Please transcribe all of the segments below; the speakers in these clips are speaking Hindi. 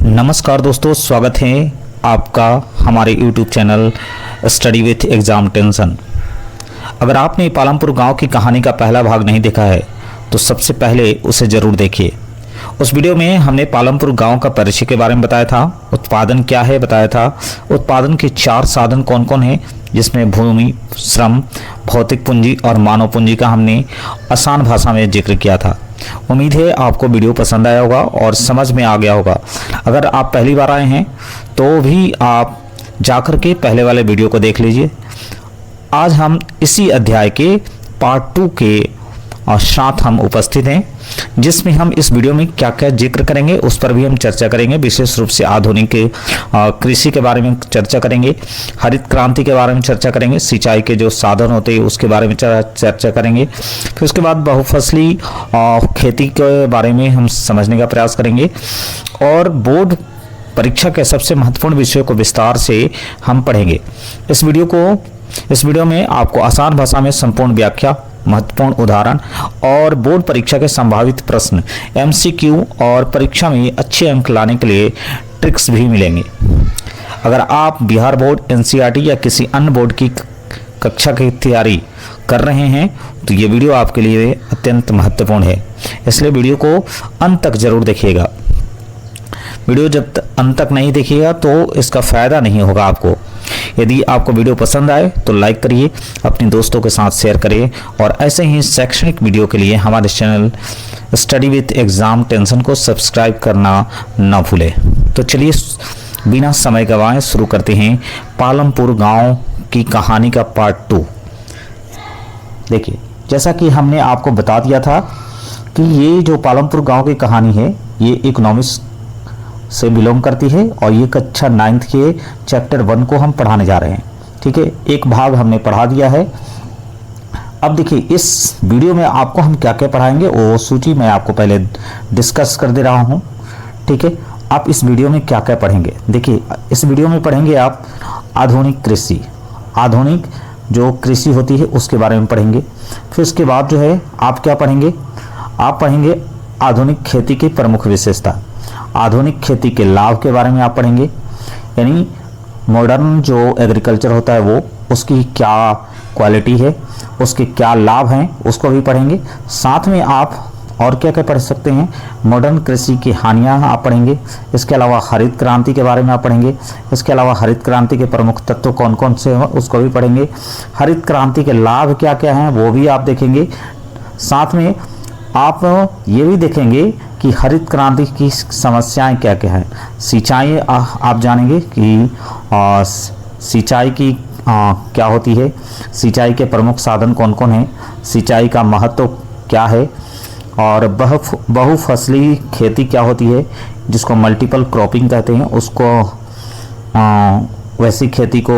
नमस्कार दोस्तों, स्वागत है आपका हमारे YouTube channel study with exam tension. अगर आपने पालमपुर गांव की कहानी का पहला भाग नहीं देखा है तो सबसे पहले उसे ज़रूर देखिए। उस वीडियो में हमने पालमपुर गांव का परिचय के बारे में बताया था, उत्पादन क्या है बताया था, उत्पादन के 4 साधन कौन कौन हैं, जिसमें भूमि, श्रम, भौतिक पूंजी और मानव पूंजी का हमने आसान भाषा में जिक्र किया था। उम्मीद है आपको वीडियो पसंद आया होगा और समझ में आ गया होगा। अगर आप पहली बार आए हैं तो भी आप जाकर के पहले वाले वीडियो को देख लीजिए। आज हम इसी अध्याय के पार्ट 2 के साथ हम उपस्थित हैं, जिसमें हम इस वीडियो में क्या क्या जिक्र करेंगे उस पर भी हम चर्चा करेंगे। विशेष रूप से आधुनिक कृषि के बारे में चर्चा करेंगे, हरित क्रांति के बारे में चर्चा करेंगे, सिंचाई के जो साधन होते हैं उसके बारे में चर्चा करेंगे। फिर उसके बाद बहुफसली खेती के बारे में हम समझने का प्रयास करेंगे और बोर्ड परीक्षा के सबसे महत्वपूर्ण विषयों को विस्तार से हम पढ़ेंगे। इस वीडियो में आपको आसान भाषा में संपूर्ण व्याख्या, महत्वपूर्ण उदाहरण और बोर्ड परीक्षा के संभावित प्रश्न, MCQ और परीक्षा में अच्छे अंक लाने के लिए ट्रिक्स भी मिलेंगे। अगर आप बिहार बोर्ड, NCERT या किसी अन्य बोर्ड की कक्षा की तैयारी कर रहे हैं तो ये वीडियो आपके लिए अत्यंत महत्वपूर्ण है, इसलिए वीडियो को अंत तक जरूर देखिएगा। वीडियो जब अंत तक नहीं देखिएगा तो इसका फायदा नहीं होगा आपको। यदि आपको वीडियो पसंद आए तो लाइक करिए, अपने दोस्तों के साथ शेयर करिए और ऐसे ही शैक्षणिक वीडियो के लिए हमारे channel study with exam tension को सब्सक्राइब करना न भूलें। तो चलिए बिना समय गंवाए शुरू करते हैं पालमपुर गांव की कहानी का पार्ट 2। देखिए, जैसा कि हमने आपको बता दिया था कि ये जो पालमपुर गांव की कहानी है ये इकोनॉमिक्स से बिलोंग करती है और ये कक्षा 9th के चैप्टर 1 को हम पढ़ाने जा रहे हैं। ठीक है, एक भाग हमने पढ़ा दिया है। अब देखिए, इस वीडियो में आपको हम क्या क्या पढ़ाएंगे वो सूची मैं आपको पहले डिस्कस कर दे रहा हूँ। ठीक है, आप इस वीडियो में क्या क्या पढ़ेंगे। देखिए, इस वीडियो में पढ़ेंगे आप आधुनिक कृषि, आधुनिक जो कृषि होती है उसके बारे में पढ़ेंगे। फिर उसके बाद जो है आप क्या पढ़ेंगे, आप पढ़ेंगे आधुनिक खेती की प्रमुख विशेषता, आधुनिक खेती के लाभ के बारे में आप पढ़ेंगे, यानी मॉडर्न जो एग्रीकल्चर होता है वो उसकी क्या क्वालिटी है, उसके क्या लाभ हैं उसको भी पढ़ेंगे। साथ में आप और क्या क्या पढ़ सकते हैं, मॉडर्न कृषि की हानियां आप पढ़ेंगे। इसके अलावा हरित क्रांति के बारे में आप पढ़ेंगे। इसके अलावा हरित क्रांति के प्रमुख तत्व कौन कौन से हैं उसको भी पढ़ेंगे। हरित क्रांति के लाभ क्या क्या हैं वो भी आप देखेंगे। साथ में आप ये भी देखेंगे कि हरित क्रांति की समस्याएं क्या क्या हैं। सिंचाई आप जानेंगे कि सिंचाई की क्या होती है, सिंचाई के प्रमुख साधन कौन कौन हैं, सिंचाई का महत्व क्या है और बहुफसली खेती क्या होती है जिसको मल्टीपल क्रॉपिंग कहते हैं, उसको वैसी खेती को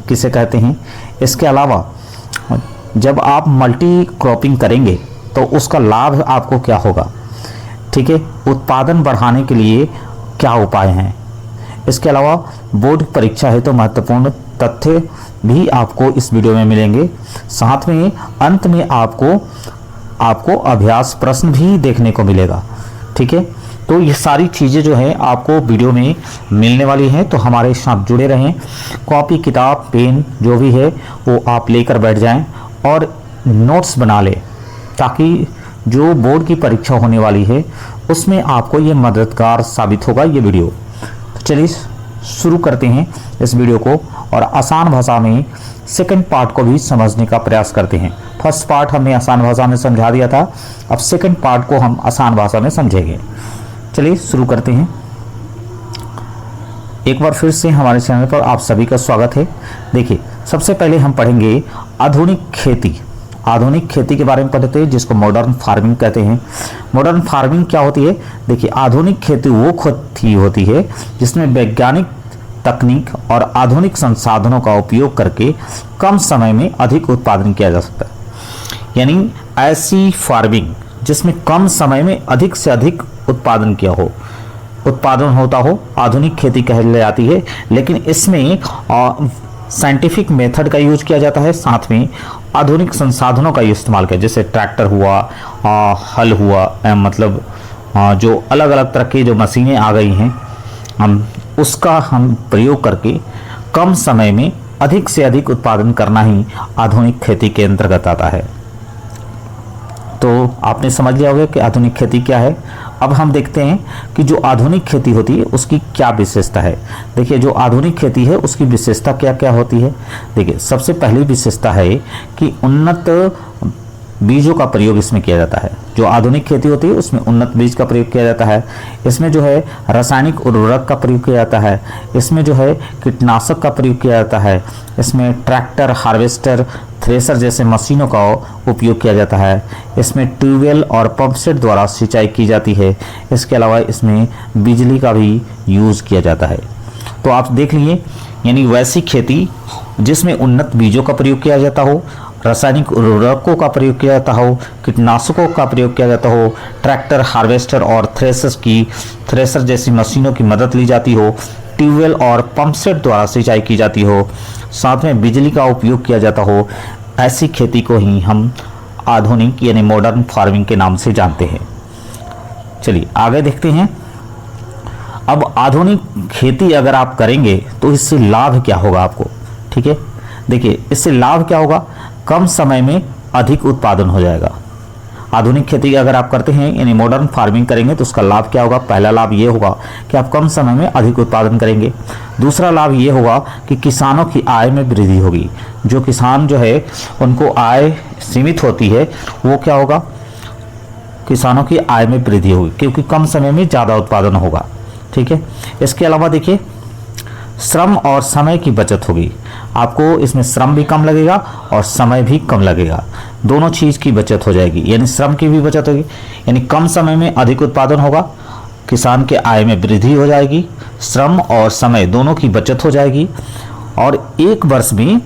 किसे कहते हैं। इसके अलावा जब आप मल्टी क्रॉपिंग करेंगे तो उसका लाभ आपको क्या होगा। ठीक है, उत्पादन बढ़ाने के लिए क्या उपाय हैं। इसके अलावा बोर्ड परीक्षा है तो महत्वपूर्ण तथ्य भी आपको इस वीडियो में मिलेंगे। साथ में अंत में आपको अभ्यास प्रश्न भी देखने को मिलेगा। ठीक है, तो ये सारी चीज़ें जो है आपको वीडियो में मिलने वाली हैं, तो हमारे साथ जुड़े रहें। कॉपी, किताब, पेन जो भी है वो आप लेकर बैठ जाएं और नोट्स बना लें, ताकि जो बोर्ड की परीक्षा होने वाली है उसमें आपको ये मददगार साबित होगा ये वीडियो। तो चलिए शुरू करते हैं इस वीडियो को और आसान भाषा में सेकंड पार्ट को भी समझने का प्रयास करते हैं। फर्स्ट पार्ट हमने आसान भाषा में समझा दिया था, अब सेकंड पार्ट को हम आसान भाषा में समझेंगे। चलिए शुरू करते हैं। एक बार फिर से हमारे चैनल पर आप सभी का स्वागत है। देखिए, सबसे पहले हम पढ़ेंगे आधुनिक खेती। आधुनिक खेती के बारे में पढ़ते हैं जिसको मॉडर्न फार्मिंग कहते हैं। मॉडर्न फार्मिंग क्या होती है। देखिए, आधुनिक खेती वो खेती होती है जिसमें वैज्ञानिक तकनीक और आधुनिक संसाधनों का उपयोग करके कम समय में अधिक उत्पादन किया जा सकता है। यानी ऐसी फार्मिंग जिसमें कम समय में अधिक से अधिक उत्पादन होता हो, आधुनिक खेती कहलाई जाती है। लेकिन इसमें साइंटिफिक मेथड का यूज किया जाता है, साथ में आधुनिक संसाधनों का इस्तेमाल किया, जैसे ट्रैक्टर हुआ, हल हुआ, मतलब जो अलग अलग तरह की जो मशीनें आ गई हैं हम प्रयोग करके कम समय में अधिक से अधिक उत्पादन करना ही आधुनिक खेती के अंतर्गत आता है। तो आपने समझ लिया होगा कि आधुनिक खेती क्या है। अब हम देखते हैं कि जो आधुनिक खेती होती है उसकी क्या विशेषता है। देखिए, जो आधुनिक खेती है उसकी विशेषता क्या क्या होती है। देखिए, सबसे पहली विशेषता है कि उन्नत बीजों का प्रयोग इसमें किया जाता है। जो आधुनिक खेती होती है उसमें उन्नत बीज का प्रयोग किया जाता है। इसमें जो है रासायनिक उर्वरक का प्रयोग किया जाता है। इसमें जो है कीटनाशक का प्रयोग किया जाता है। इसमें ट्रैक्टर, हार्वेस्टर, थ्रेसर जैसे मशीनों का उपयोग किया जाता है। इसमें ट्यूबवेल और पंप सेट द्वारा सिंचाई की जाती है। इसके अलावा इसमें बिजली का भी यूज़ किया जाता है। तो आप देख लीजिए, यानी वैसी खेती जिसमें उन्नत बीजों का प्रयोग किया जाता हो, रासायनिक उर्वरकों का प्रयोग किया जाता हो, कीटनाशकों का प्रयोग किया जाता हो, ट्रैक्टर, हार्वेस्टर और थ्रेसर जैसी मशीनों की मदद ली जाती हो, ट्यूबवेल और पंप सेट द्वारा सिंचाई की जाती हो, साथ में बिजली का उपयोग किया जाता हो, ऐसी खेती को ही हम आधुनिक यानी मॉडर्न फार्मिंग के नाम से जानते हैं। चलिए आगे देखते हैं। अब आधुनिक खेती अगर आप करेंगे तो इससे लाभ क्या होगा आपको, ठीक है। देखिए, इससे लाभ क्या होगा, कम समय में अधिक उत्पादन हो जाएगा। आधुनिक खेती अगर आप करते हैं यानी मॉडर्न फार्मिंग करेंगे तो उसका लाभ क्या होगा। पहला लाभ ये होगा कि आप कम समय में अधिक उत्पादन करेंगे। दूसरा लाभ ये होगा कि किसानों की आय में वृद्धि होगी। जो किसान जो है उनको आय सीमित होती है, वो क्या होगा, किसानों की आय में वृद्धि होगी क्योंकि कम समय में ज़्यादा उत्पादन होगा, ठीक है। इसके अलावा देखिए, श्रम और समय की बचत होगी। आपको इसमें श्रम भी कम लगेगा और समय भी कम लगेगा, दोनों चीज़ की बचत हो जाएगी। यानी श्रम की भी बचत होगी, यानी कम समय में अधिक उत्पादन होगा, किसान के आय में वृद्धि हो जाएगी, श्रम और समय दोनों की बचत हो जाएगी और एक वर्ष में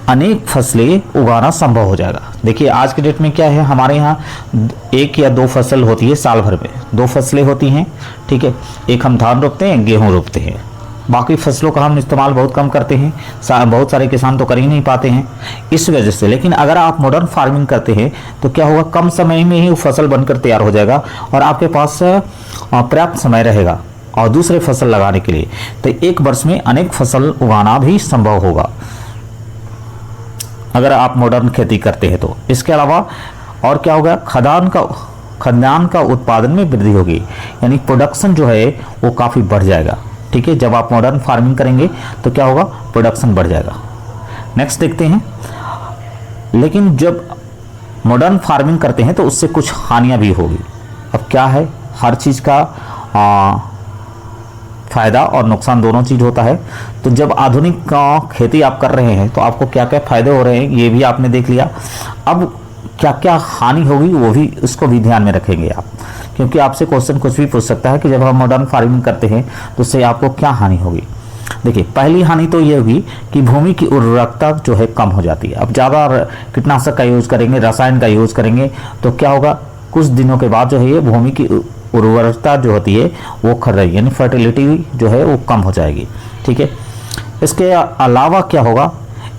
अनेक फसलें उगाना संभव हो जाएगा। देखिए, आज के डेट में क्या है, हमारे यहाँ एक या दो फसल होती है साल भर में, दो फसलें होती हैं, ठीक है। एक हम धान रोपते हैं, गेहूँ रोपते हैं, बाकी फसलों का हम इस्तेमाल बहुत कम करते हैं। बहुत सारे किसान तो कर ही नहीं पाते हैं इस वजह से। लेकिन अगर आप मॉडर्न फार्मिंग करते हैं तो क्या होगा, कम समय में ही वो फसल बनकर तैयार हो जाएगा और आपके पास पर्याप्त समय रहेगा और दूसरे फसल लगाने के लिए। तो एक वर्ष में अनेक फसल उगाना भी संभव होगा अगर आप मॉडर्न खेती करते हैं तो। इसके अलावा और क्या होगा, खाद्यान्न का उत्पादन में वृद्धि होगी, यानी प्रोडक्शन जो है वो काफ़ी बढ़ जाएगा, ठीक है। जब आप मॉडर्न फार्मिंग करेंगे तो क्या होगा, प्रोडक्शन बढ़ जाएगा। नेक्स्ट देखते हैं। लेकिन जब मॉडर्न फार्मिंग करते हैं तो उससे कुछ हानियां भी होगी। अब क्या है, हर चीज़ का फ़ायदा और नुकसान दोनों चीज़ होता है। तो जब आधुनिक खेती आप कर रहे हैं तो आपको क्या क्या फ़ायदे हो रहे हैं ये भी आपने देख लिया। अब क्या क्या हानि होगी वो भी, उसको भी ध्यान में रखेंगे आप, क्योंकि आपसे क्वेश्चन कुछ भी पूछ सकता है कि जब हम मॉडर्न फार्मिंग करते हैं तो उससे आपको क्या हानि होगी। देखिए, पहली हानि तो ये होगी कि भूमि की उर्वरकता जो है कम हो जाती है। अब ज़्यादा कीटनाशक का यूज़ करेंगे, रसायन का यूज़ करेंगे तो क्या होगा, कुछ दिनों के बाद जो है ये भूमि की उर्वरकता जो होती है वो खर रहेगी, यानी फर्टिलिटी जो है वो कम हो जाएगी, ठीक है। इसके अलावा क्या होगा,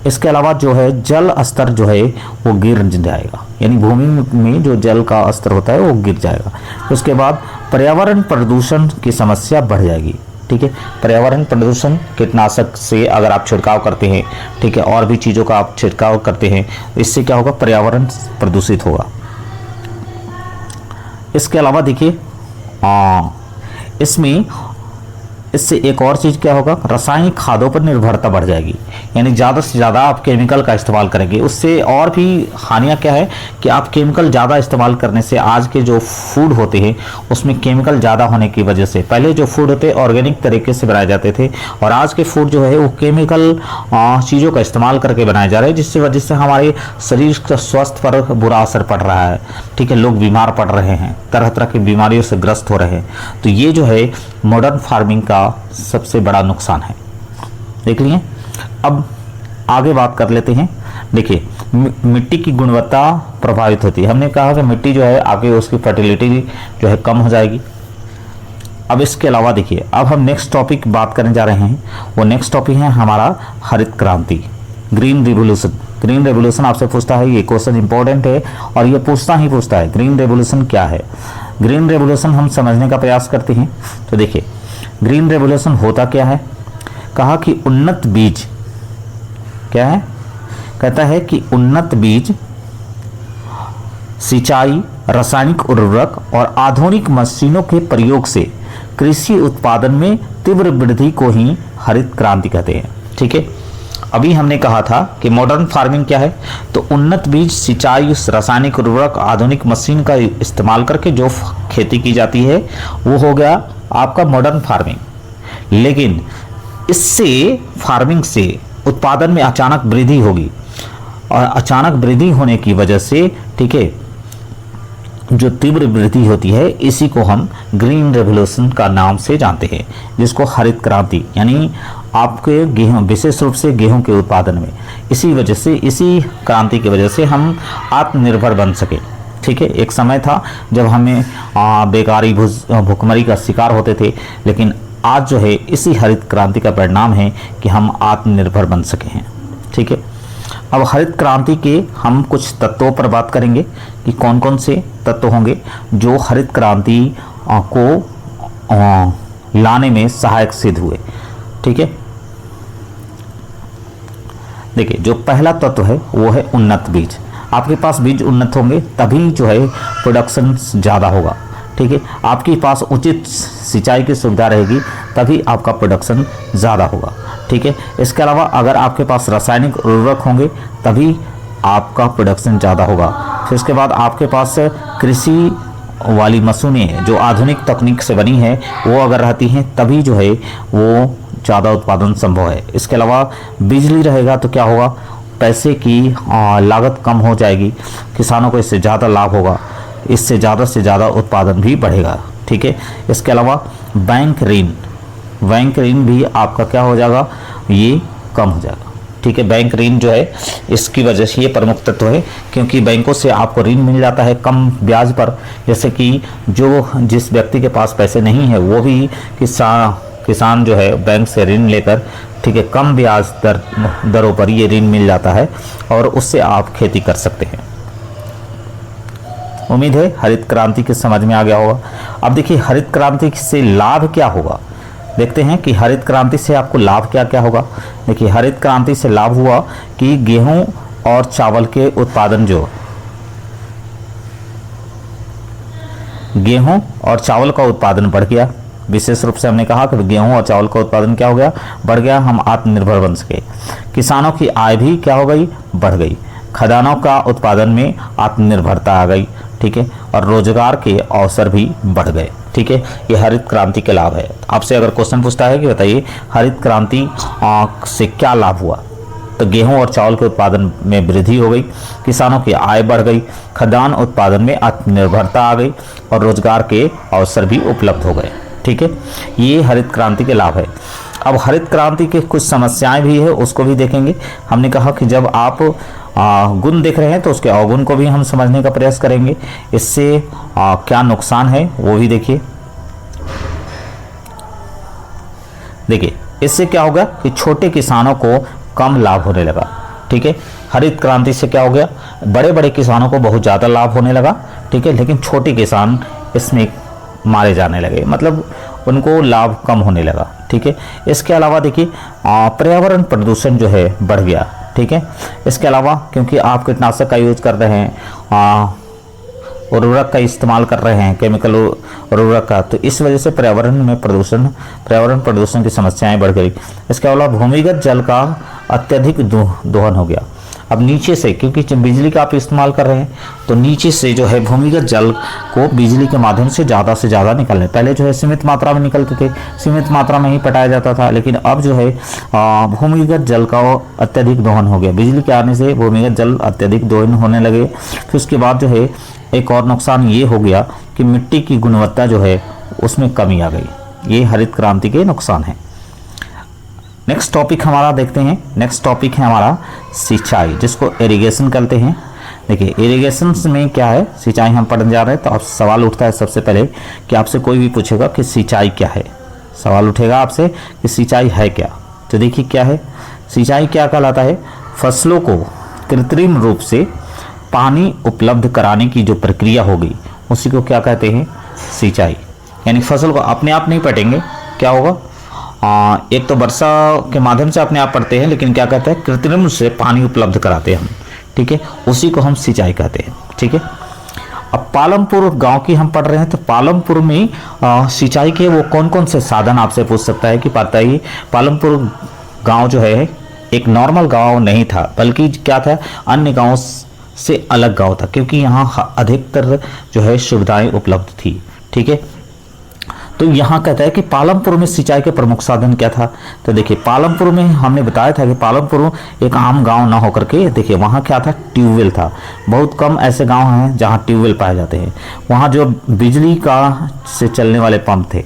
इसके अलावा जो है जल स्तर जो है वो गिर जाएगा, यानी भूमि में जो जल का स्तर होता है वो गिर जाएगा। उसके बाद पर्यावरण प्रदूषण की समस्या बढ़ जाएगी, ठीक है। पर्यावरण प्रदूषण कीटनाशक से अगर आप छिड़काव करते हैं, ठीक है, और भी चीज़ों का आप छिड़काव करते हैं, इससे क्या होगा, पर्यावरण प्रदूषित होगा। इसके अलावा देखिए, इससे एक और चीज़ क्या होगा, रासायनिक खादों पर निर्भरता बढ़ जाएगी, यानी ज़्यादा से ज़्यादा आप केमिकल का इस्तेमाल करेंगे। उससे और भी हानियाँ क्या है कि आप केमिकल ज़्यादा इस्तेमाल करने से आज के जो फूड होते हैं उसमें केमिकल ज़्यादा होने की वजह से, पहले जो फूड होते ऑर्गेनिक तरीके से बनाए जाते थे और आज के फूड जो है वो केमिकल चीज़ों का इस्तेमाल करके बनाए जा रहे हैं, जिसकी वजह से हमारे शरीर का स्वास्थ्य पर बुरा असर पड़ रहा है, ठीक है। लोग बीमार पड़ रहे हैं, तरह तरह की बीमारियों से ग्रस्त हो रहे हैं। तो ये जो है मॉडर्न फार्मिंग का सबसे बड़ा नुकसान है, देख लिए। अब आगे बात कर लेते हैं। देखिए, मिट्टी की गुणवत्ता प्रभावित होती है। हमने कहा कि मिट्टी जो है आगे उसकी फर्टिलिटी जो है कम हो जाएगी। अब इसके अलावा देखिए, अब हम नेक्स्ट टॉपिक बात करने जा रहे हैं। वो नेक्स्ट टॉपिक है हमारा हरित क्रांति, ग्रीन रिवोल्यूशन। ग्रीन रेवोल्यूशन आपसे पूछता है, ये क्वेश्चन इंपॉर्टेंट है और ये पूछता है ग्रीन रेवोल्यूशन क्या है। ग्रीन रेवोल्यूशन हम समझने का प्रयास करते हैं। तो देखिए, ग्रीन रेवोल्यूशन होता क्या है? कहा कि उन्नत बीज, क्या है? कहता है कि उन्नत बीज, सिंचाई, रासायनिक उर्वरक और आधुनिक मशीनों के प्रयोग से कृषि उत्पादन में तीव्र वृद्धि को ही हरित क्रांति कहते हैं। ठीक है, अभी हमने कहा था कि मॉडर्न फार्मिंग क्या है, तो उन्नत बीज, सिंचाई, रासायनिक उर्वरक, आधुनिक मशीन का इस्तेमाल करके जो खेती की जाती है वो हो गया आपका मॉडर्न फार्मिंग। लेकिन इससे फार्मिंग से उत्पादन में अचानक वृद्धि होगी और अचानक वृद्धि होने की वजह से, ठीक है, जो तीव्र वृद्धि होती है इसी को हम ग्रीन रेवोल्यूशन का नाम से जानते हैं, जिसको हरित क्रांति, यानी आपके गेहूं, विशेष रूप से गेहूं के उत्पादन में इसी वजह से, इसी क्रांति की वजह से हम आत्मनिर्भर बन सके। ठीक है, एक समय था जब हमें बेकारी, भुखमरी का शिकार होते थे, लेकिन आज जो है इसी हरित क्रांति का परिणाम है कि हम आत्मनिर्भर बन सके हैं। ठीक है, अब हरित क्रांति के हम कुछ तत्वों पर बात करेंगे कि कौन कौन से तत्व होंगे जो हरित क्रांति को लाने में सहायक सिद्ध हुए। ठीक है, देखिए जो पहला तत्व है वो है उन्नत बीज। आपके पास बीज उन्नत होंगे तभी जो है प्रोडक्शन ज़्यादा होगा। ठीक है, आपके पास उचित सिंचाई की सुविधा रहेगी तभी आपका प्रोडक्शन ज़्यादा होगा। ठीक है, इसके अलावा अगर आपके पास रासायनिक उर्वरक होंगे तभी आपका प्रोडक्शन ज़्यादा होगा। फिर इसके बाद आपके पास कृषि वाली मशीनें जो आधुनिक तकनीक से बनी है वो अगर रहती हैं तभी जो है वो ज़्यादा उत्पादन संभव है। इसके अलावा बिजली रहेगा तो क्या होगा, पैसे की लागत कम हो जाएगी, किसानों को इससे ज़्यादा लाभ होगा, इससे ज़्यादा से ज़्यादा उत्पादन भी बढ़ेगा। ठीक है, इसके अलावा बैंक ऋण भी आपका क्या हो जाएगा, ये कम हो जाएगा। ठीक है, बैंक ऋण जो है इसकी वजह से ये प्रमुख तत्व है, क्योंकि बैंकों से आपको ऋण मिल जाता है कम ब्याज पर। जैसे कि जिस व्यक्ति के पास पैसे नहीं है वो भी किसान जो है बैंक से ऋण लेकर, ठीक है, कम ब्याज दरों पर ये ऋण मिल जाता है और उससे आप खेती कर सकते हैं। उम्मीद है हरित क्रांति के समझ में आ गया होगा। अब देखिए हरित क्रांति से लाभ क्या होगा, देखते हैं कि हरित क्रांति से आपको लाभ क्या क्या होगा। देखिए हरित क्रांति से लाभ हुआ कि गेहूं और चावल के उत्पादन, जो गेहूं और चावल का उत्पादन बढ़ गया। विशेष रूप से हमने कहा कि गेहूं और चावल का उत्पादन क्या हो गया, बढ़ गया, हम आत्मनिर्भर बन सके। किसानों की आय भी क्या हो गई, बढ़ गई। खदानों का उत्पादन में आत्मनिर्भरता आ गई। ठीक है, और रोजगार के अवसर भी बढ़ गए। ठीक है, ये हरित क्रांति के लाभ है। आपसे अगर क्वेश्चन पूछता है कि बताइए हरित क्रांति से क्या लाभ हुआ, तो गेहूं और चावल के उत्पादन में वृद्धि हो गई, किसानों की आय बढ़ गई, खाद्यान्न उत्पादन में आत्मनिर्भरता आ गई और रोजगार के अवसर भी उपलब्ध हो गए। ठीक है, ये हरित क्रांति के लाभ है। अब हरित क्रांति के कुछ समस्याएं भी है, उसको भी देखेंगे। हमने कहा कि जब आप गुण देख रहे हैं तो उसके अवगुण को भी हम समझने का प्रयास करेंगे। इससे क्या नुकसान है वो भी देखिए। देखिए इससे क्या होगा कि छोटे किसानों को कम लाभ होने लगा। ठीक है, हरित क्रांति से क्या हो गया, बड़े बड़े किसानों को बहुत ज़्यादा लाभ होने लगा। ठीक है, लेकिन छोटे किसान इसमें मारे जाने लगे, मतलब उनको लाभ कम होने लगा। ठीक है, इसके अलावा देखिए पर्यावरण प्रदूषण जो है बढ़ गया। ठीक है, इसके अलावा क्योंकि आप कीटनाशक का यूज कर रहे हैं, उर्वरक का इस्तेमाल कर रहे हैं, केमिकल उर्वरक का, तो इस वजह से पर्यावरण प्रदूषण की समस्याएं बढ़ गई। इसके अलावा भूमिगत जल का अत्यधिक दोहन हो गया। अब नीचे से, क्योंकि बिजली का आप इस्तेमाल कर रहे हैं तो नीचे से जो है भूमिगत जल को बिजली के माध्यम से ज़्यादा निकलने, पहले जो है सीमित मात्रा में निकलते थे, सीमित मात्रा में ही पटाया जाता था, लेकिन अब जो है भूमिगत जल का अत्यधिक दोहन हो गया। बिजली के आने से भूमिगत जल अत्यधिक दोहन होने लगे। फिर उसके बाद जो है एक और नुकसान ये हो गया कि मिट्टी की गुणवत्ता जो है उसमें कमी आ गई। ये हरित क्रांति के नुकसान हैं। नेक्स्ट टॉपिक हमारा देखते हैं। नेक्स्ट टॉपिक है हमारा सिंचाई, जिसको इरिगेशन कहते हैं। देखिए इरिगेशन में क्या है, सिंचाई हम पढ़ने जा रहे हैं, तो आप सवाल उठता है सबसे पहले कि आपसे कोई भी पूछेगा कि सिंचाई क्या है, सवाल उठेगा आपसे कि सिंचाई है क्या। तो देखिए क्या है, सिंचाई क्या कहलाता है, फसलों को कृत्रिम रूप से पानी उपलब्ध कराने की जो प्रक्रिया होगी उसी को क्या कहते हैं, सिंचाई। यानी फसल को अपने आप नहीं पटेंगे, क्या होगा, एक तो वर्षा के माध्यम से अपने आप पड़ते हैं, लेकिन क्या कहते हैं, कृत्रिम से पानी उपलब्ध कराते हैं हम, ठीक है, उसी को हम सिंचाई कहते हैं, ठीक है। अब पालमपुर गांव की हम पढ़ रहे हैं, तो पालमपुर में सिंचाई के वो कौन कौन से साधन आपसे पूछ सकता है कि पता ही, पालमपुर गांव जो है एक नॉर्मल गांव नहीं था, बल्कि क्या था, अन्य गांवों से अलग गांव था, क्योंकि यहाँ अधिकतर जो है सुविधाएं उपलब्ध थी, ठीक है। तो यहाँ कहता है कि पालमपुर में सिंचाई के प्रमुख साधन क्या था। तो देखिए पालमपुर में हमने बताया था कि पालमपुर एक आम गांव ना होकर के, देखिए वहाँ क्या था, ट्यूबवेल था। बहुत कम ऐसे गांव हैं जहाँ ट्यूबवेल पाए जाते हैं। वहाँ जो बिजली का से चलने वाले पंप थे,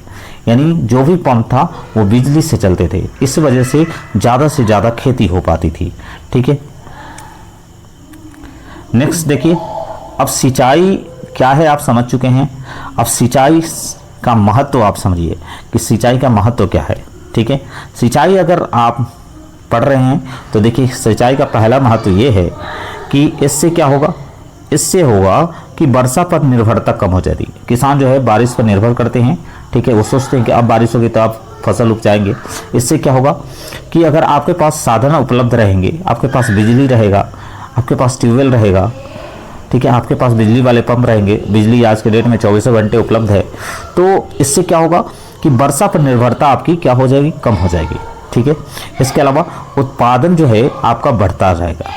यानी जो भी पंप था वो बिजली से चलते थे, इस वजह से ज़्यादा खेती हो पाती थी, ठीक है। नेक्स्ट देखिए, अब सिंचाई क्या है आप समझ चुके हैं। अब सिंचाई का महत्व आप समझिए कि सिंचाई का महत्व क्या है, ठीक है। सिंचाई अगर आप पढ़ रहे हैं तो देखिए सिंचाई का पहला महत्व ये है कि इससे क्या होगा, इससे होगा कि वर्षा पर निर्भरता कम हो जाती है। किसान जो है बारिश पर निर्भर करते हैं, ठीक है, वो सोचते हैं कि अब बारिश होगी तो आप फसल उपजाएंगे। इससे क्या होगा कि अगर आपके पास साधन उपलब्ध रहेंगे, आपके पास बिजली रहेगा, आपके पास ट्यूबवेल रहेगा, ठीक है, आपके पास बिजली वाले पंप रहेंगे, बिजली आज के डेट में 24 घंटे उपलब्ध है, तो इससे क्या होगा कि वर्षा पर निर्भरता आपकी क्या हो जाएगी, कम हो जाएगी, ठीक है। इसके अलावा उत्पादन जो है आपका बढ़ता रहेगा,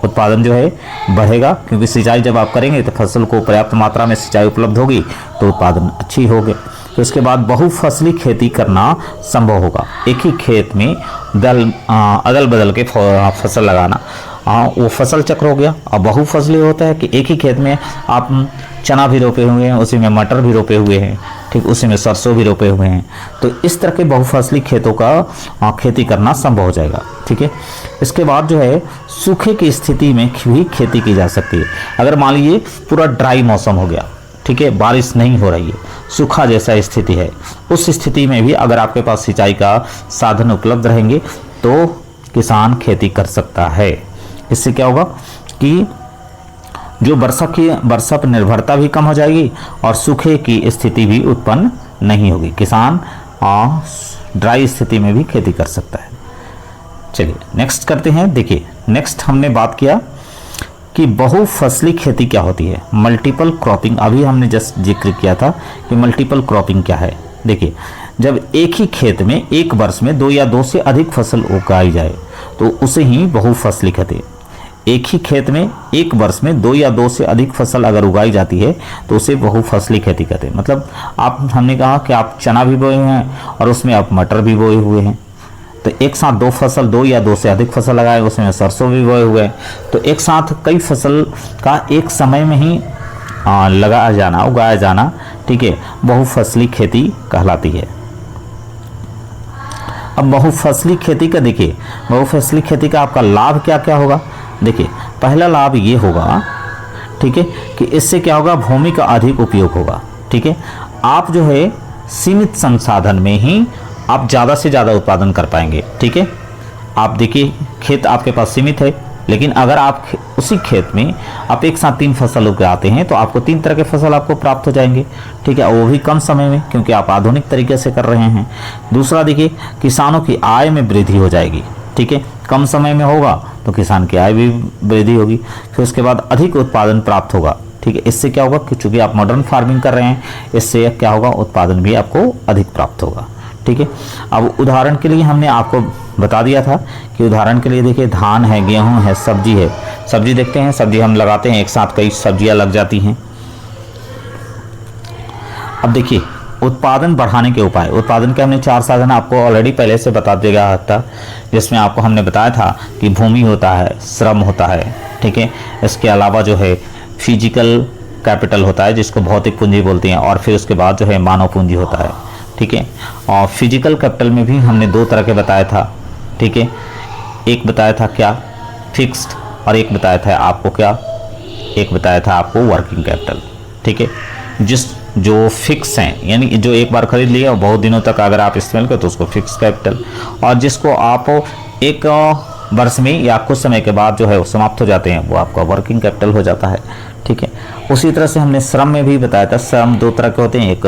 उत्पादन जो है बढ़ेगा, क्योंकि सिंचाई जब आप करेंगे तो फसल को पर्याप्त मात्रा में सिंचाई उपलब्ध होगी तो उत्पादन अच्छी होगी। तो इसके बाद बहुफसली खेती करना संभव होगा। एक ही खेत में अदल बदल के फसल लगाना, वो फसल चक्र हो गया। और बहुफसली होता है कि एक ही खेत में आप चना भी रोपे हुए हैं, उसी में मटर भी रोपे हुए हैं, ठीक, उसी में सरसों भी रोपे हुए हैं। तो इस तरह के बहुफसली खेतों का खेती करना संभव हो जाएगा, ठीक है। इसके बाद जो है सूखे की स्थिति में भी खेती की जा सकती है। अगर मान लीजिए पूरा ड्राई मौसम हो गया, ठीक है, बारिश नहीं हो रही है, सूखा जैसा स्थिति है, उस स्थिति में भी अगर आपके पास सिंचाई का साधन उपलब्ध रहेंगे तो किसान खेती कर सकता है। इससे क्या होगा कि जो वर्षा पर निर्भरता भी कम हो जाएगी और सूखे की स्थिति भी उत्पन्न नहीं होगी। किसान ड्राई स्थिति में भी खेती कर सकता है। चलिए नेक्स्ट करते हैं। देखिए नेक्स्ट हमने बात किया कि बहुफसली खेती क्या होती है, मल्टीपल क्रॉपिंग। अभी हमने जस्ट जिक्र किया था कि मल्टीपल क्रॉपिंग क्या है। देखिए जब एक ही खेत में एक वर्ष में 2 या 2 से अधिक फसल उगाई जाए तो उसे ही बहुफसली कहते हैं। एक ही खेत में एक वर्ष में 2 या 2 से अधिक फसल अगर उगाई जाती है तो उसे बहुफसली खेती कहते हैं। मतलब हमने कहा कि आप चना भी बोए हैं और उसमें आप मटर भी बोए हुए हैं, तो एक साथ 2 फसल 2 या 2 से अधिक फसल लगाए, उसमें सरसों भी बोए हुए हैं, तो एक साथ कई फसल का एक समय में ही उगाया जाना, ठीक है, बहुफसली खेती कहलाती है। अब बहुफसली खेती का देखिए, बहुफसली खेती का आपका लाभ क्या क्या होगा। देखिए पहला लाभ ये होगा, ठीक है, कि इससे क्या होगा, भूमि का अधिक उपयोग होगा, ठीक है। आप जो है सीमित संसाधन में ही आप ज़्यादा से ज़्यादा उत्पादन कर पाएंगे, ठीक है। आप देखिए खेत आपके पास सीमित है, लेकिन अगर आप उसी खेत में आप एक साथ 3 फसल उगाते हैं तो आपको 3 तरह के फसल आपको प्राप्त हो जाएंगे, ठीक है, वो भी कम समय में, क्योंकि आप आधुनिक तरीके से कर रहे हैं। दूसरा देखिए किसानों की आय में वृद्धि हो जाएगी, ठीक है, कम समय में होगा तो किसान की आय भी वृद्धि होगी। फिर उसके बाद अधिक उत्पादन प्राप्त होगा, ठीक है। इससे क्या होगा कि चूंकि आप मॉडर्न फार्मिंग कर रहे हैं, इससे क्या होगा, उत्पादन भी आपको अधिक प्राप्त होगा, ठीक है। अब उदाहरण के लिए हमने आपको बता दिया था कि उदाहरण के लिए देखिए धान है, गेहूं है, सब्जी है। सब्जी देखते हैं, सब्जी हम लगाते हैं, एक साथ कई सब्जियां लग जाती हैं। अब देखिए उत्पादन बढ़ाने के उपाय। उत्पादन के हमने 4 साधन आपको ऑलरेडी पहले से बता दिया था, जिसमें आपको हमने बताया था कि भूमि होता है, श्रम होता है, ठीक है। इसके अलावा जो है फिजिकल कैपिटल होता है जिसको भौतिक पूंजी बोलते हैं, और फिर उसके बाद जो है मानव पूंजी होता है, ठीक है। और फिजिकल कैपिटल में भी हमने 2 तरह के बताया था, ठीक है। एक बताया था क्या, फिक्स्ड, और एक बताया था आपको क्या, एक बताया था आपको वर्किंग कैपिटल, ठीक है। जो फिक्स हैं, यानी जो एक बार खरीद लिया और बहुत दिनों तक अगर आप इस्तेमाल करें तो उसको फिक्स कैपिटल, और जिसको आप एक वर्ष में या कुछ समय के बाद जो है वो समाप्त हो जाते हैं, वो आपका वर्किंग कैपिटल हो जाता है, ठीक है। उसी तरह से हमने श्रम में भी बताया था, श्रम 2 तरह के होते हैं, एक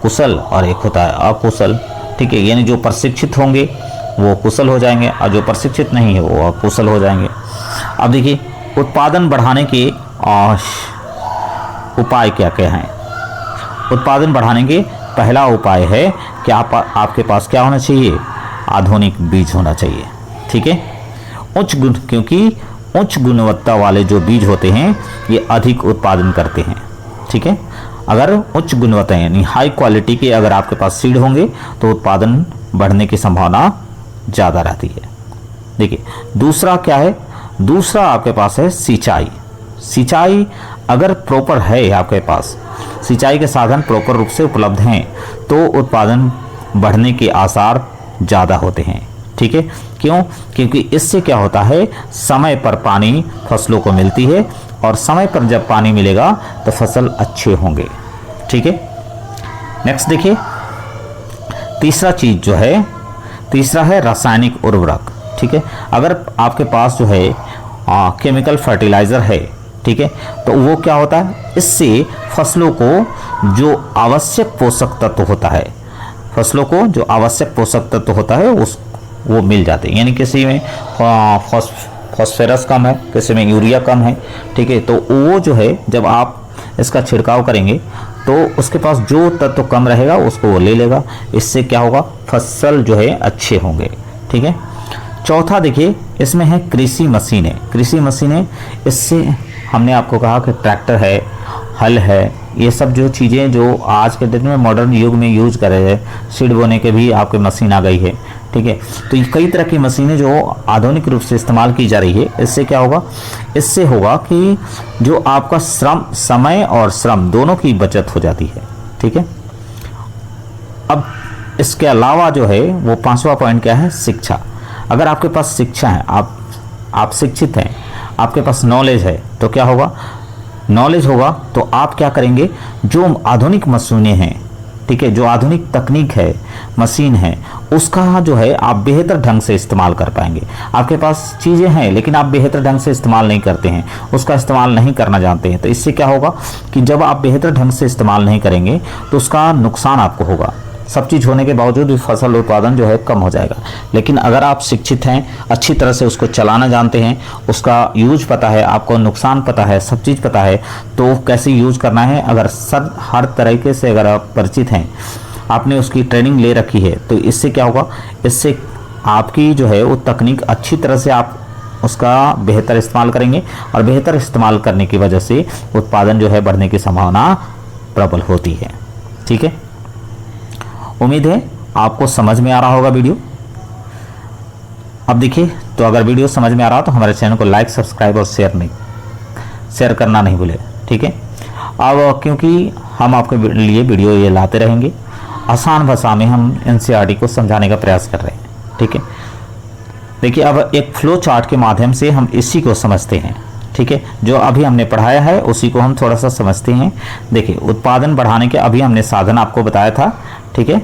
कुशल और एक होता है अकुशल, ठीक है, यानी जो प्रशिक्षित होंगे वो कुशल हो जाएंगे और जो प्रशिक्षित नहीं है वो अकुशल हो जाएंगे। अब देखिए उत्पादन बढ़ाने के उपाय क्या क्या हैं। उत्पादन बढ़ाने के पहला उपाय है कि आपके पास क्या होना चाहिए, आधुनिक बीज होना चाहिए। ठीक है, क्योंकि उच्च गुणवत्ता वाले जो बीज होते हैं ये अधिक उत्पादन करते हैं। ठीक है, अगर उच्च गुणवत्ता यानी हाई क्वालिटी के अगर आपके पास सीड होंगे तो उत्पादन बढ़ने की संभावना ज़्यादा रहती है। देखिए दूसरा क्या है, दूसरा आपके पास है सिंचाई। सिंचाई अगर प्रॉपर है आपके पास, सिंचाई के साधन प्रॉपर रूप से उपलब्ध हैं तो उत्पादन बढ़ने के आसार ज़्यादा होते हैं। ठीक है, क्यों? क्योंकि इससे क्या होता है, समय पर पानी फसलों को मिलती है और समय पर जब पानी मिलेगा तो फसल अच्छे होंगे। ठीक है, नेक्स्ट देखिए तीसरा चीज़ जो है, तीसरा है रासायनिक उर्वरक। ठीक है, अगर आपके पास जो है केमिकल फर्टिलाइज़र है, ठीक है, तो वो क्या होता है, इससे फसलों को जो आवश्यक पोषक तत्व होता है, फसलों को जो आवश्यक पोषक तत्व होता है वो मिल जाते हैं। यानी किसी में फॉस्फोरस कम है, किसी में यूरिया कम है। ठीक है, तो वो जो है जब आप इसका छिड़काव करेंगे तो उसके पास जो तत्व कम रहेगा उसको वो ले लेगा। इससे क्या होगा, फसल जो है अच्छे होंगे। ठीक है, चौथा देखिए इसमें है कृषि मशीनें। कृषि मशीनें, इससे हमने आपको कहा कि ट्रैक्टर है, हल है, ये सब जो चीज़ें जो आज के दिन में मॉडर्न युग में यूज कर रहे हैं, सीड बोने के भी आपके मशीन आ गई है। ठीक है, तो ये कई तरह की मशीनें जो आधुनिक रूप से इस्तेमाल की जा रही है। इससे क्या होगा, इससे होगा कि जो आपका श्रम, समय और श्रम दोनों की बचत हो जाती है। ठीक है, अब इसके अलावा जो है वो पांचवा पॉइंट क्या है, शिक्षा। अगर आपके पास शिक्षा है, आप शिक्षित हैं, आपके पास नॉलेज है, तो क्या होगा, नॉलेज होगा तो आप क्या करेंगे, जो आधुनिक मशीनें हैं, ठीक है, जो आधुनिक तकनीक है, मशीन है, उसका जो है आप बेहतर ढंग से इस्तेमाल कर पाएंगे। आपके पास चीज़ें हैं लेकिन आप बेहतर ढंग से इस्तेमाल नहीं करते हैं, उसका इस्तेमाल नहीं करना जानते हैं। तो इससे क्या होगा कि जब आप बेहतर ढंग से इस्तेमाल नहीं करेंगे तो उसका नुकसान आपको होगा। सब चीज़ होने के बावजूद भी फसल उत्पादन जो है कम हो जाएगा। लेकिन अगर आप शिक्षित हैं, अच्छी तरह से उसको चलाना जानते हैं, उसका यूज पता है, आपको नुकसान पता है, सब चीज़ पता है, तो कैसे यूज करना है, अगर हर तरीके से अगर आप परिचित हैं, आपने उसकी ट्रेनिंग ले रखी है, तो इससे क्या होगा, इससे आपकी जो है वो तकनीक अच्छी तरह से आप उसका बेहतर इस्तेमाल करेंगे और बेहतर इस्तेमाल करने की वजह से उत्पादन जो है बढ़ने की संभावना प्रबल होती है। ठीक है, उम्मीद है आपको समझ में आ रहा होगा वीडियो। अब देखिए, तो अगर वीडियो समझ में आ रहा हो तो हमारे चैनल को लाइक, सब्सक्राइब और शेयर करना नहीं भूले। ठीक है, अब क्योंकि हम आपके लिए वीडियो ये लाते रहेंगे, आसान भाषा में हम एनसीईआरटी को समझाने का प्रयास कर रहे हैं। ठीक है, देखिए अब एक फ्लो चार्ट के माध्यम से हम इसी को समझते हैं। ठीक है, जो अभी हमने पढ़ाया है उसी को हम थोड़ा सा समझते हैं। देखिए उत्पादन बढ़ाने के अभी हमने साधन आपको बताया था। ठीक है,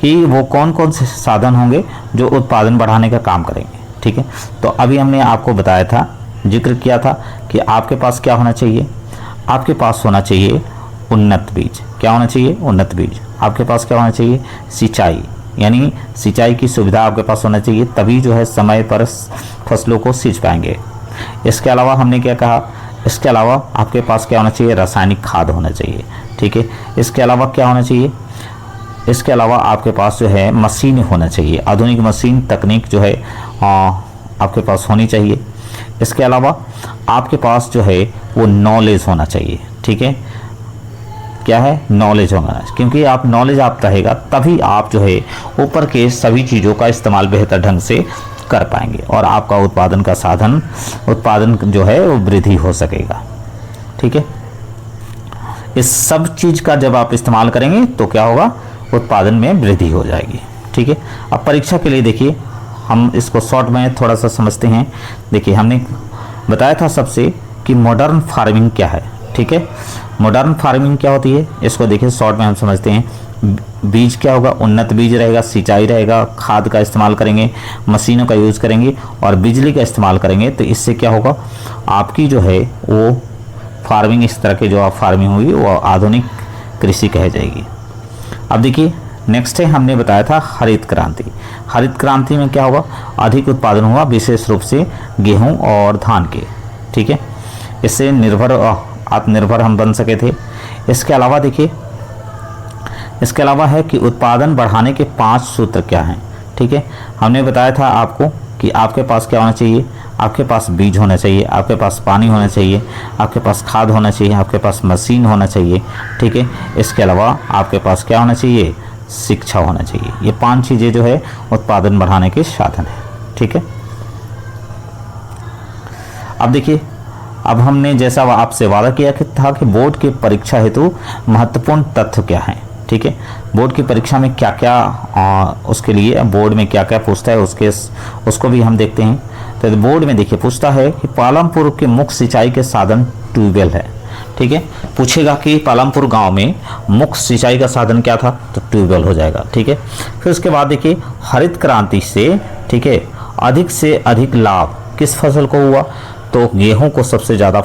कि वो कौन कौन से साधन होंगे जो उत्पादन बढ़ाने का काम करेंगे। ठीक है, तो अभी हमने आपको बताया था, जिक्र किया था कि आपके पास क्या होना चाहिए, आपके पास होना चाहिए उन्नत बीज। क्या होना चाहिए, उन्नत बीज। आपके पास क्या होना चाहिए, सिंचाई, यानी सिंचाई की सुविधा आपके पास होना चाहिए, तभी जो है समय पर फसलों को सींच पाएंगे। इसके अलावा हमने क्या कहा, इसके अलावा आपके पास क्या होना चाहिए, रासायनिक खाद होना चाहिए। ठीक है, इसके अलावा क्या होना चाहिए, इसके अलावा आपके पास जो है मशीन होना चाहिए, आधुनिक मशीन तकनीक जो है आपके पास होनी चाहिए। इसके अलावा आपके पास जो है वो नॉलेज होना चाहिए। ठीक है, क्या है, नॉलेज होना, क्योंकि आप नॉलेज आप रहेगा तभी आप जो है ऊपर के सभी चीज़ों का इस्तेमाल बेहतर ढंग से कर पाएंगे और आपका उत्पादन का साधन, उत्पादन जो है वो वृद्धि हो सकेगा। ठीक है, इस सब चीज़ का जब आप इस्तेमाल करेंगे तो क्या होगा, उत्पादन में वृद्धि हो जाएगी। ठीक है, अब परीक्षा के लिए देखिए हम इसको शॉर्ट में थोड़ा सा समझते हैं। देखिए हमने बताया था सबसे कि मॉडर्न फार्मिंग क्या है। ठीक है, मॉडर्न फार्मिंग क्या होती है, इसको देखिए शॉर्ट में हम समझते हैं। बीज क्या होगा, उन्नत बीज रहेगा, सिंचाई रहेगा, खाद का इस्तेमाल करेंगे, मशीनों का यूज़ करेंगे और बिजली का इस्तेमाल करेंगे। तो इससे क्या होगा, आपकी जो है वो फार्मिंग, इस तरह के जो आप फार्मिंग होगी वो आधुनिक कृषि कह जाएगी। अब देखिए नेक्स्ट है हमने बताया था हरित क्रांति। हरित क्रांति में क्या हुआ, अधिक उत्पादन हुआ विशेष रूप से गेहूं और धान के, ठीक है। इससे आत्मनिर्भर हम बन सके थे। इसके अलावा देखिए, इसके अलावा है कि उत्पादन बढ़ाने के 5 सूत्र क्या हैं, ठीक है। हमने बताया था आपको कि आपके पास क्या होना चाहिए, आपके पास बीज होना चाहिए, आपके पास पानी होना चाहिए, आपके पास खाद होना चाहिए, आपके पास मशीन होना चाहिए, ठीक है। इसके अलावा आपके पास क्या होना चाहिए, शिक्षा होना चाहिए। ये 5 चीज़ें जो है उत्पादन बढ़ाने के साधन है, ठीक है। अब देखिए, अब हमने जैसा आपसे वादा किया था कि बोर्ड की परीक्षा हेतु महत्वपूर्ण तथ्य क्या हैं, ठीक है। बोर्ड की परीक्षा में क्या क्या उसके लिए बोर्ड में क्या क्या पूछता है उसको भी हम देखते हैं। तो बोर्ड में देखिए पूछता है कि पालमपुर के मुख्य सिंचाई के साधन ट्यूबवेल है, ठीक है। पूछेगा कि पालमपुर गांव में मुख्य सिंचाई का साधन क्या था, तो ट्यूबवेल हो जाएगा, ठीक है। फिर उसके बाद देखिए हरित क्रांति से, ठीक है, अधिक से अधिक लाभ किस फसल को हुआ, तो गेहूं को सबसे ज़्यादा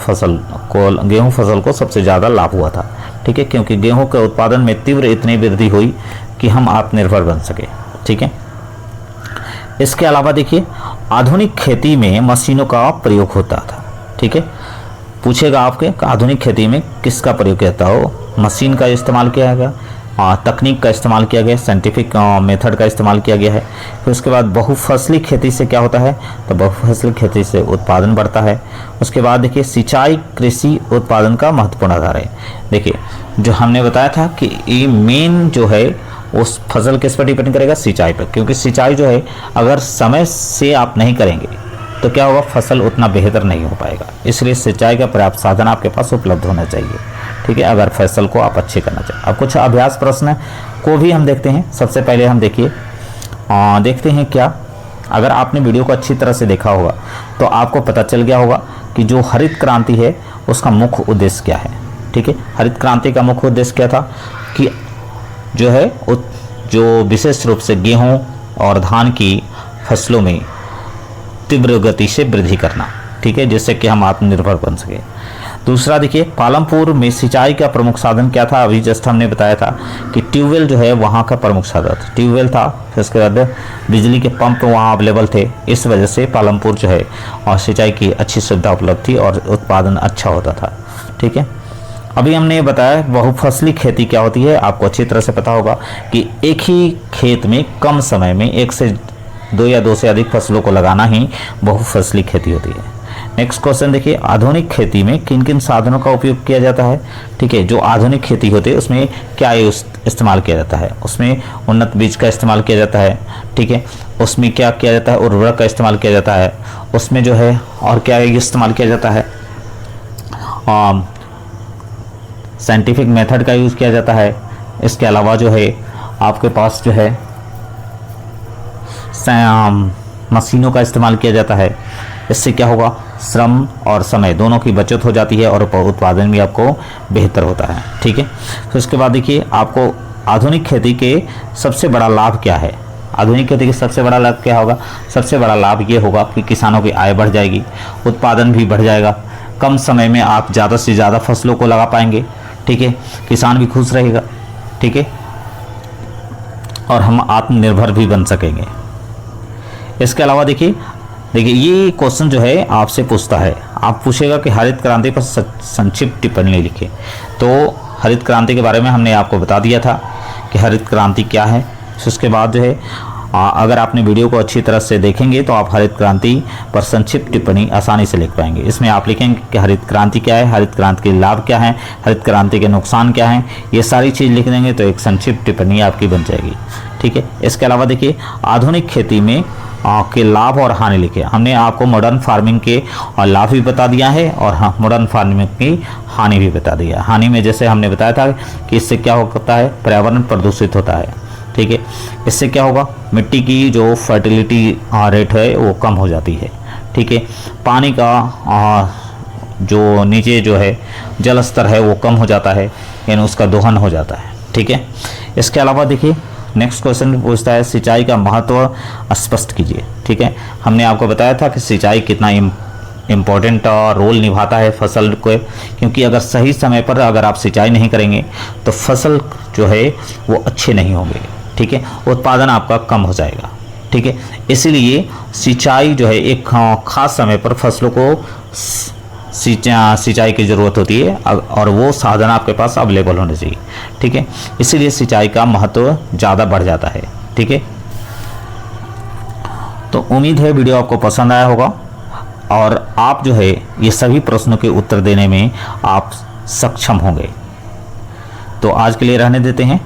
गेहूं फसल को सबसे ज़्यादा लाभ हुआ था, ठीक है, क्योंकि गेहूं के उत्पादन में तीव्र इतनी वृद्धि हुई कि हम आत्मनिर्भर बन सके, ठीक है। इसके अलावा देखिए आधुनिक खेती में मशीनों का प्रयोग होता था, ठीक है। पूछेगा आपके आधुनिक खेती में किसका प्रयोग किया हो, मशीन का इस्तेमाल किया गया, तकनीक का इस्तेमाल किया गया, साइंटिफिक मेथड का इस्तेमाल किया गया है। फिर उसके बाद बहुफसली खेती से क्या होता है, तो बहुफसली खेती से उत्पादन बढ़ता है। उसके बाद देखिए सिंचाई कृषि उत्पादन का महत्वपूर्ण आधार है। देखिए जो हमने बताया था कि ये मेन जो है उस फसल किस पर डिपेंड करेगा, सिंचाई पर, क्योंकि सिंचाई जो है अगर समय से आप नहीं करेंगे तो क्या होगा, फसल उतना बेहतर नहीं हो पाएगा। इसलिए सिंचाई का पर्याप्त साधन आपके पास उपलब्ध होना चाहिए, ठीक है, अगर फसल को आप अच्छे करना चाहिए। अब कुछ अभ्यास प्रश्न को भी हम देखते हैं। सबसे पहले हम देखते हैं क्या, अगर आपने वीडियो को अच्छी तरह से देखा होगा तो आपको पता चल गया होगा कि जो हरित क्रांति है उसका मुख्य उद्देश्य क्या है, ठीक है। हरित क्रांति का मुख्य उद्देश्य क्या था कि जो है जो विशेष रूप से गेहूं और धान की फसलों में तीव्र गति से वृद्धि करना, ठीक है, जिससे कि हम आत्मनिर्भर बन सके। दूसरा देखिए पालमपुर में सिंचाई का प्रमुख साधन क्या था, अभी जस्ट हमने बताया था कि ट्यूबवेल जो है वहाँ का प्रमुख साधन ट्यूबवेल था। फिर उसके बाद बिजली के पंप वहाँ अवेलेबल थे, इस वजह से पालमपुर जो है और सिंचाई की अच्छी सुविधा उपलब्ध थी और उत्पादन अच्छा होता था, ठीक है। अभी हमने ये बताया बहुफसली खेती क्या होती है, आपको अच्छी तरह से पता होगा कि एक ही खेत में कम समय में 1 से 2 या 2 से अधिक फसलों को लगाना ही बहुफसली खेती होती है। नेक्स्ट क्वेश्चन देखिए आधुनिक खेती में किन किन साधनों का उपयोग किया जाता है, ठीक है। जो आधुनिक खेती होती है उसमें क्या इस्तेमाल किया जाता है, उसमें उन्नत बीज का इस्तेमाल किया जाता है, ठीक है। उसमें क्या किया जाता है, उर्वरक का इस्तेमाल किया जाता है, उसमें जो है और क्या इस्तेमाल किया जाता है, साइंटिफिक मेथड का यूज़ किया जाता है। इसके अलावा जो है आपके पास जो है मशीनों का इस्तेमाल किया जाता है। इससे क्या होगा, श्रम और समय दोनों की बचत हो जाती है और उत्पादन भी आपको बेहतर होता है, ठीक है। फिर उसके बाद देखिए आपको आधुनिक खेती के सबसे बड़ा लाभ क्या है, आधुनिक खेती के सबसे बड़ा लाभ क्या होगा, सबसे बड़ा लाभ ये होगा कि किसानों की आय बढ़ जाएगी, उत्पादन भी बढ़ जाएगा, कम समय में आप ज़्यादा से ज़्यादा फसलों को लगा पाएंगे, ठीक है, किसान भी खुश रहेगा, ठीक है, और हम आत्मनिर्भर भी बन सकेंगे। इसके अलावा देखिए ये क्वेश्चन जो है आपसे पूछता है, आप पूछेगा कि हरित क्रांति पर संक्षिप्त टिप्पणी लिखें। तो हरित क्रांति के बारे में हमने आपको बता दिया था कि हरित क्रांति क्या है। उसके बाद जो है अगर आपने वीडियो को अच्छी तरह से देखेंगे तो आप हरित क्रांति पर संक्षिप्त टिप्पणी आसानी से लिख पाएंगे। इसमें आप लिखेंगे कि हरित क्रांति क्या है, हरित क्रांति के लाभ क्या हैं, हरित क्रांति के नुकसान क्या हैं, ये सारी चीज़ लिख देंगे तो एक संक्षिप्त टिप्पणी आपकी बन जाएगी, ठीक है। इसके अलावा देखिए आधुनिक खेती में के लाभ और हानि लिखे। हमने आपको मॉडर्न फार्मिंग के लाभ भी बता दिया है और हाँ मॉडर्न फार्मिंग की हानि भी बता दिया है। हानि में जैसे हमने बताया था कि इससे क्या होता है, पर्यावरण प्रदूषित होता है, ठीक है। इससे क्या होगा, मिट्टी की जो फर्टिलिटी रेट है वो कम हो जाती है, ठीक है। पानी का जो नीचे जो है जल स्तर है वो कम हो जाता है, यानी उसका दोहन हो जाता है, ठीक है। इसके अलावा देखिए नेक्स्ट क्वेश्चन पूछता है सिंचाई का महत्व स्पष्ट कीजिए, ठीक है। हमने आपको बताया था कि सिंचाई कितना इम्पोर्टेंट रोल निभाता है फसल को, क्योंकि अगर सही समय पर अगर आप सिंचाई नहीं करेंगे तो फसल जो है वो अच्छे नहीं होंगे, ठीक है, उत्पादन आपका कम हो जाएगा। ठीक है, इसीलिए सिंचाई जो है एक खास समय पर फसलों को सिंचाई की ज़रूरत होती है और वो साधन आपके पास अवेलेबल होने चाहिए। ठीक है, इसीलिए सिंचाई का महत्व ज़्यादा बढ़ जाता है। ठीक है, तो उम्मीद है वीडियो आपको पसंद आया होगा और आप जो है ये सभी प्रश्नों के उत्तर देने में आप सक्षम होंगे। तो आज के लिए रहने देते हैं।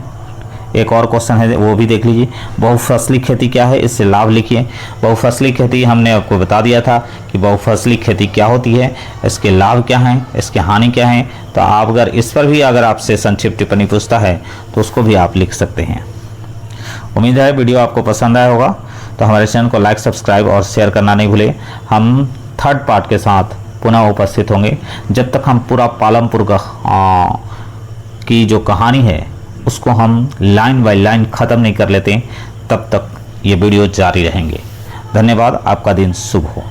एक और क्वेश्चन है वो भी देख लीजिए। बहुफसली खेती क्या है, इससे लाभ लिखिए। बहुफसली खेती हमने आपको बता दिया था कि बहुफसली खेती क्या होती है, इसके लाभ क्या हैं, इसके हानि क्या हैं। तो आप अगर इस पर भी अगर आपसे संक्षिप्त टिप्पणी पूछता है तो उसको भी आप लिख सकते हैं। उम्मीद है वीडियो आपको पसंद आया होगा। तो हमारे चैनल को लाइक, सब्सक्राइब और शेयर करना नहीं भूलें। हम थर्ड पार्ट के साथ पुनः उपस्थित होंगे। जब तक हम पूरा पालमपुर की जो कहानी है उसको हम लाइन बाय लाइन ख़त्म नहीं कर लेते, तब तक ये वीडियो जारी रहेंगे। धन्यवाद, आपका दिन शुभ हो।